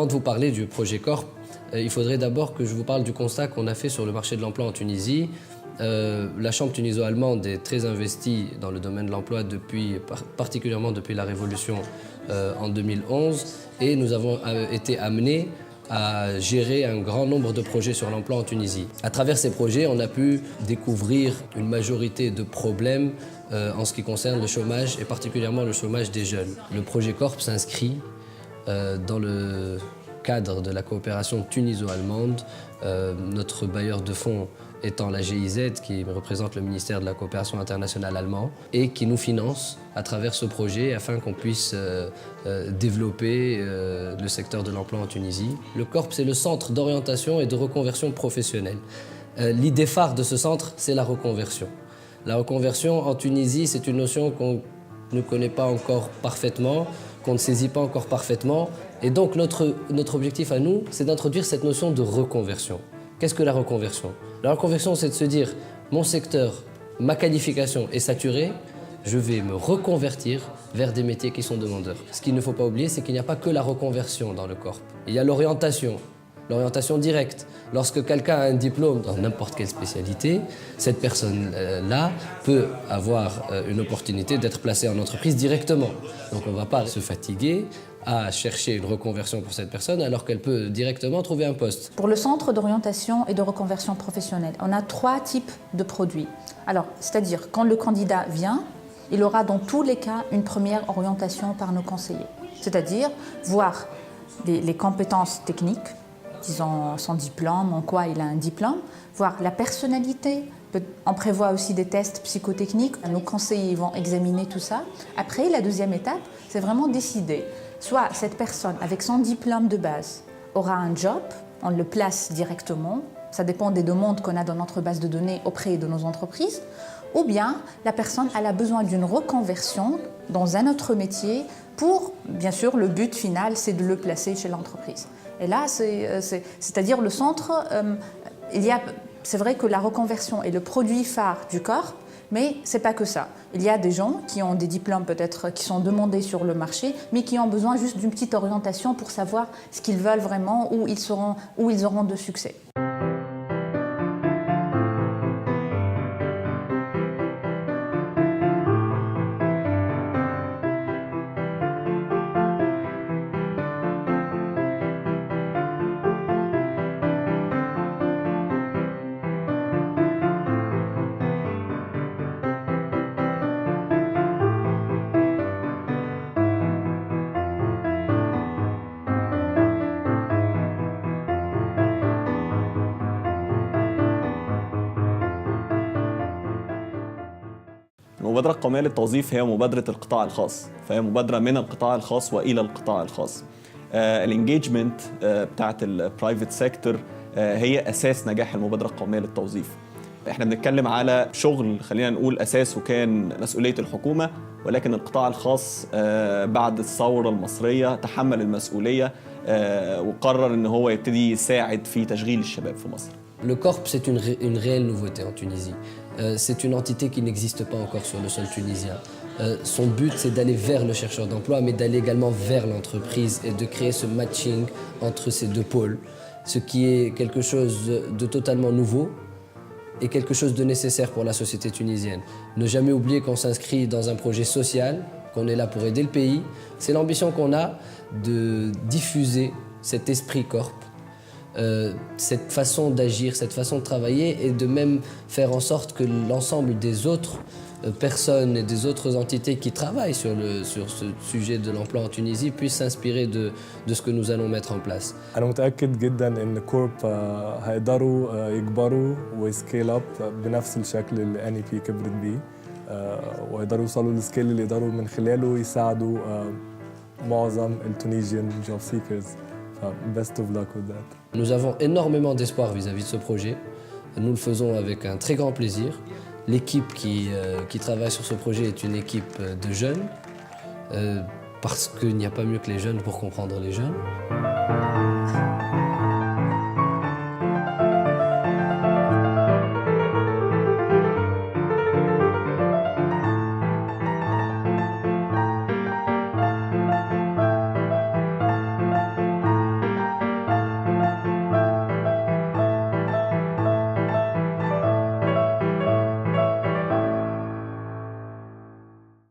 de vous parler du projet Corp, il faudrait d'abord que je vous parle du constat qu'on a fait sur le marché de l'emploi en Tunisie. La Chambre tuniso-allemande est très investie dans le domaine de l'emploi particulièrement depuis la Révolution en 2011, et nous avons été amenés à gérer un grand nombre de projets sur l'emploi en Tunisie. À travers ces projets, on a pu découvrir une majorité de problèmes en ce qui concerne le chômage et particulièrement le chômage des jeunes. Le projet Corp s'inscrit dans le cadre de la coopération tuniso-allemande, notre bailleur de fonds étant la GIZ, qui représente le ministère de la coopération internationale allemand, et qui nous finance à travers ce projet afin qu'on puisse développer le secteur de l'emploi en Tunisie. Le CORP, c'est le centre d'orientation et de reconversion professionnelle. L'idée phare de ce centre, c'est la reconversion. La reconversion en Tunisie, c'est une notion qu'on ne connaît pas encore parfaitement, qu'on ne saisit pas encore parfaitement. Et donc notre objectif à nous, c'est d'introduire cette notion de reconversion. Qu'est-ce que la reconversion? La reconversion, c'est de se dire, mon secteur, ma qualification est saturée, je vais me reconvertir vers des métiers qui sont demandeurs. Ce qu'il ne faut pas oublier, c'est qu'il n'y a pas que la reconversion dans le corps. Il y a l'orientation directe. Lorsque quelqu'un a un diplôme dans n'importe quelle spécialité, cette personne-là peut avoir une opportunité d'être placée en entreprise directement. Donc on ne va pas se fatiguer à chercher une reconversion pour cette personne alors qu'elle peut directement trouver un poste. Pour le centre d'orientation et de reconversion professionnelle, on a 3 types de produits. Alors, c'est-à-dire quand le candidat vient, il aura dans tous les cas une première orientation par nos conseillers. C'est-à-dire voir les compétences techniques, disons son diplôme, en quoi il a un diplôme, voir la personnalité. On prévoit aussi des tests psychotechniques. Nos conseillers vont examiner tout ça. Après, la deuxième étape, c'est vraiment décider. Soit cette personne, avec son diplôme de base, aura un job, on le place directement, ça dépend des demandes qu'on a dans notre base de données auprès de nos entreprises, ou bien la personne elle a besoin d'une reconversion dans un autre métier pour, bien sûr, le but final, c'est de le placer chez l'entreprise. Et là, c'est-à-dire le centre, c'est vrai que la reconversion est le produit phare du corps, mais ce n'est pas que ça. Il y a des gens qui ont des diplômes peut-être qui sont demandés sur le marché, mais qui ont besoin juste d'une petite orientation pour savoir ce qu'ils veulent vraiment, où ils auront de succès. المبادرة القومية للتوظيف هي مبادرة القطاع الخاص، فهي مبادرة من القطاع الخاص وإلى القطاع الخاص. الانجيجمنت بتاعت البرايفت سيكتور هي أساس نجاح المبادرة القومية للتوظيف. احنا بنتكلم على شغل خلينا نقول أساسه كان مسؤولية الحكومة، ولكن القطاع الخاص بعد الثورة المصرية تحمل المسؤولية وقرر إن هو يبتدي يساعد في تشغيل الشباب في مصر. Le CORP, c'est une réelle nouveauté en Tunisie. C'est une entité qui n'existe pas encore sur le sol tunisien. Son but, c'est d'aller vers le chercheur d'emploi, mais d'aller également vers l'entreprise et de créer ce matching entre ces deux pôles, ce qui est quelque chose de totalement nouveau et quelque chose de nécessaire pour la société tunisienne. Ne jamais oublier qu'on s'inscrit dans un projet social, qu'on est là pour aider le pays. C'est l'ambition qu'on a de diffuser cet esprit CORP, cette façon d'agir, cette façon de travailler et de même faire en sorte que l'ensemble des autres personnes et des autres entités qui travaillent sur ce sujet de l'emploi en Tunisie puissent s'inspirer de ce que nous allons mettre en place. أنا متأكد جدا إن كورب هيقدروا يكبروا ويسكيل أب بنفس الشكل اللي NEP كبرت بيه ويقدروا يوصلوا للسكيل اللي يقدروا من خلاله يساعدوا معظم التونيزيان job seekers. Best of luck with that. Nous avons énormément d'espoir vis-à-vis de ce projet. Nous le faisons avec un très grand plaisir. L'équipe qui travaille sur ce projet est une équipe de jeunes, parce qu'il n'y a pas mieux que les jeunes pour comprendre les jeunes.